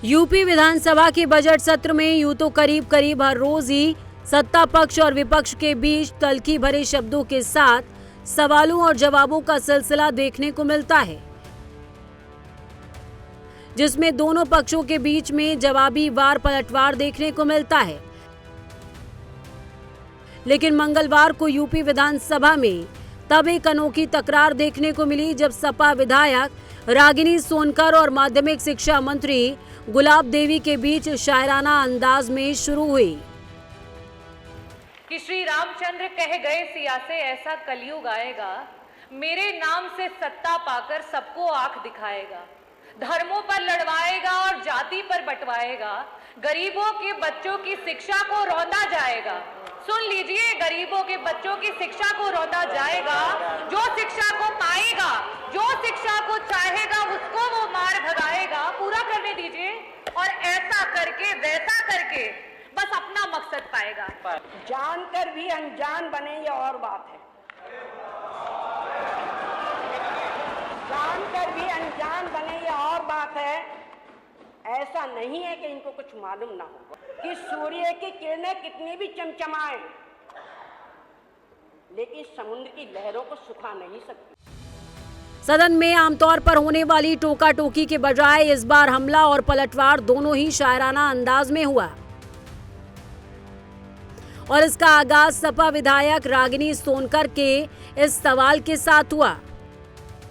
UP विधानसभा के budget सत्र में यूं तो करीब करीब हर रोज ही सत्ता पक्ष और विपक्ष के बीच तल्खी भरे शब्दों के साथ सवालों और जवाबों का सिलसिला देखने को मिलता है, जिसमें दोनों पक्षों के बीच में जवाबी वार पलटवार देखने को मिलता है। लेकिन मंगलवार को यूपी विधानसभा में तब एक अनोखी तकरार देखने को मिली जब सपा विधायक रागिनी सोनकर और माध्यमिक शिक्षा मंत्री गुलाब देवी के बीच शायराना अंदाज में शुरू हुई कि श्री रामचंद्र कह गए सिया से ऐसा कलयुग आएगा, मेरे नाम से सत्ता पाकर सबको आंख दिखाएगा, धर्मों पर लड़वाएगा और जाति पर बंटवाएगा, गरीबों के बच्चों की शिक्षा को रौंदा जाएगा। सुन लीजिए, गरीबों के बच्चों की शिक्षा को रौंदा जाएगा। जो शिक्षा को पाएगा, जो शिक्षा को चाहेगा, उसको वो मार भगाएगा। पूरा करने दीजिए। और ऐसा करके वैसा करके बस अपना मकसद पाएगा। जानकर भी अनजान बने ये और बात है। जानकर भी अनजान बने ये और बात है। ऐसा नहीं है कि इनको कुछ मालूम ना हो कि सूर्य की किरणें कितनी भी चमचमाएं, लेकिन समुद्र की लहरों को सुखा नहीं सकती। सदन में आमतौर पर होने वाली टोका टोकी के बजाय इस बार हमला और पलटवार दोनों ही शायराना अंदाज में हुआ और इसका आगाज सपा विधायक रागिनी सोनकर के इस सवाल के साथ हुआ।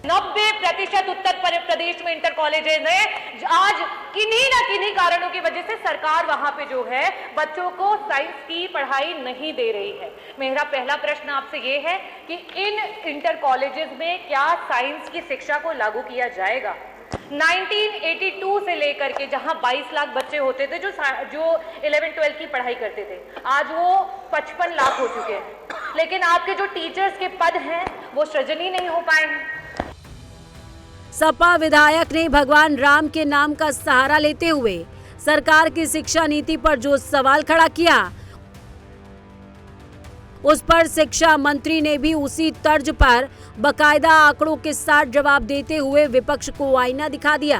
90% उत्तर प्रदेश में इंटर कॉलेजेस है, आज किन्हीं ना किन्हीं कारणों की वजह से सरकार वहां पे जो है बच्चों को साइंस की पढ़ाई नहीं दे रही है। मेरा पहला प्रश्न आपसे ये है कि इन इंटर कॉलेजेस में क्या साइंस की शिक्षा को लागू किया जाएगा? 1982 से लेकर के जहां 22 लाख बच्चे होते थे जो 11-12 की पढ़ाई करते थे, आज वो 55 लाख हो चुके हैं। लेकिन आपके जो टीचर्स के पद हैं वो सृजन ही नहीं हो पाए हैं। सपा विधायक ने भगवान राम के नाम का सहारा लेते हुए सरकार की शिक्षा नीति पर जो सवाल खड़ा किया, उस पर शिक्षा मंत्री ने भी उसी तर्ज पर बकायदा आंकड़ों के साथ जवाब देते हुए विपक्ष को आईना दिखा दिया।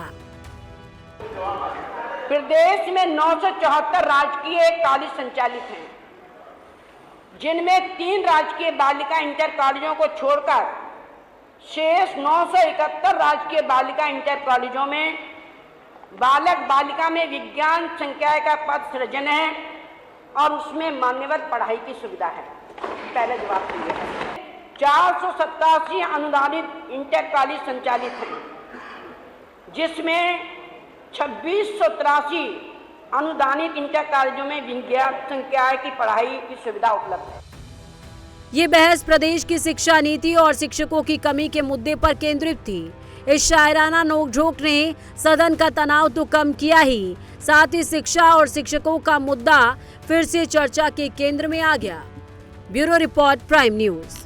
प्रदेश में 974 राजकीय कॉलेज संचालित हैं, जिनमें 3 राजकीय बालिका इंटर कॉलेजों को छोड़कर शेष 971 राजकीय बालिका इंटर कॉलेजों में बालक बालिका में विज्ञान संकाय का पद सृजन है और उसमें मान्यवर पढ़ाई की सुविधा है। पहले जवाब दिया है। 487 अनुदानित इंटर कॉलेज संचालित हैं, जिसमें 2683 अनुदानित इंटर कॉलेजों में विज्ञान संकाय की पढ़ाई की सुविधा उपलब्ध है। ये बहस प्रदेश की शिक्षा नीति और शिक्षकों की कमी के मुद्दे पर केंद्रित थी। इस शायराना नोकझोंक ने सदन का तनाव तो कम किया ही, साथ ही शिक्षा और शिक्षकों का मुद्दा फिर से चर्चा के केंद्र में आ गया। Bureau report, prime news.